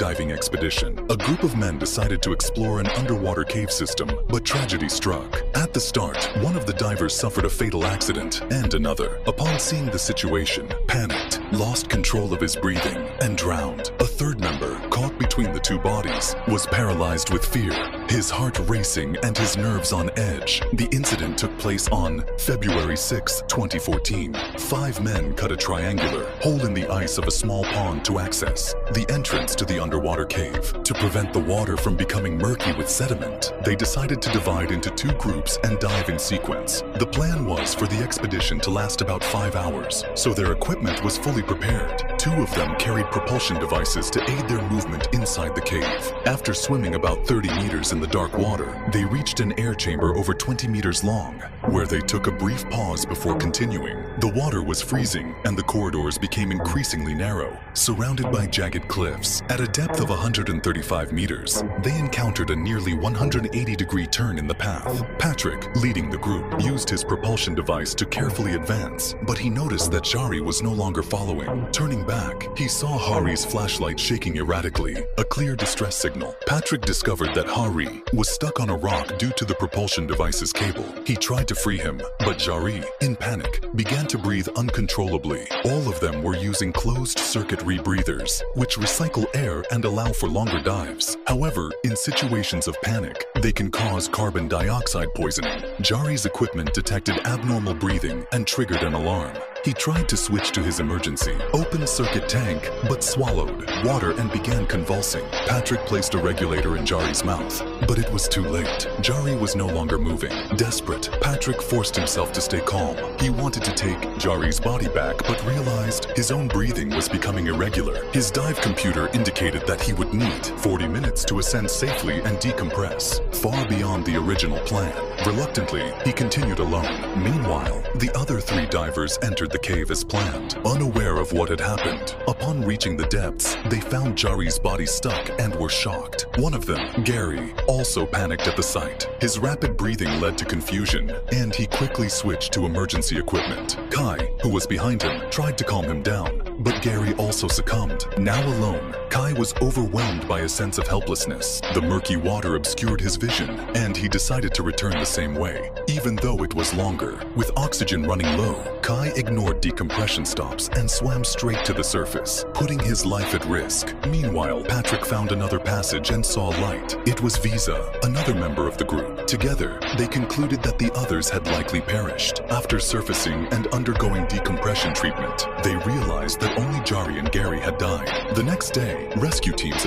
Diving expedition. A group of men decided to explore an underwater cave system, but tragedy struck. At the start, one of the divers suffered a fatal accident, and another, upon seeing the situation, panicked, lost control of his breathing, and drowned. A third member, caught between the two bodies, was paralyzed with fear, his heart racing and his nerves on edge. The incident took place on February 6, 2014. 5 men cut a triangular hole in the ice of a small pond to access the entrance to the underwater cave. To prevent the water from becoming murky with sediment, they decided to divide into 2 groups and dive in sequence. The plan was for the expedition to last about 5 hours, so their equipment was fully prepared. 2 of them carried propulsion devices to aid their movement inside the cave. After swimming about 30 meters in the dark water, they reached an air chamber over 20 meters long, where they took a brief pause before continuing. The water was freezing, and the corridors became increasingly narrow, surrounded by jagged cliffs. At a depth of 135 meters, they encountered a nearly 180-degree turn in the path. Patrick, leading the group, used his propulsion device to carefully advance, but he noticed that Jari was no longer following. Turning back, he saw Hari's flashlight shaking erratically, a clear distress signal. Patrick discovered that Hari was stuck on a rock due to the propulsion device's cable. He tried to free him, but Jari, in panic, began to breathe uncontrollably. All of them were using closed-circuit rebreathers, which recycle air and allow for longer dives. However, in situations of panic, they can cause carbon dioxide poisoning. Jari's equipment detected abnormal breathing and triggered an alarm. He tried to switch to his emergency, open-circuit tank, but swallowed water and began convulsing. Patrick placed a regulator in Jari's mouth, but it was too late. Jari was no longer moving. Desperate, Patrick forced himself to stay calm. He wanted to take Jari's body back, but realized his own breathing was becoming irregular. His dive computer indicated that he would need 40 minutes to ascend safely and decompress, far beyond the original plan. Reluctantly, he continued alone. Meanwhile, the other 3 divers entered the cave as planned, unaware of what had happened. Upon reaching the depths, they found Jari's body stuck and were shocked. One of them, Gary, also panicked at the sight. His rapid breathing led to confusion, and he quickly switched to emergency equipment. Kai, who was behind him, tried to calm him down, but Gary also succumbed. Now alone, Kai was overwhelmed by a sense of helplessness. The murky water obscured his vision, and he decided to return the same way, even though it was longer. With oxygen running low, Kai ignored decompression stops and swam straight to the surface, putting his life at risk. Meanwhile, Patrick found another passage and saw light. It was Visa, another member of the group. Together, they concluded that the others had likely perished. After surfacing and undergoing decompression treatment, they realized that only Jari and Gary had died. The next day, rescue teams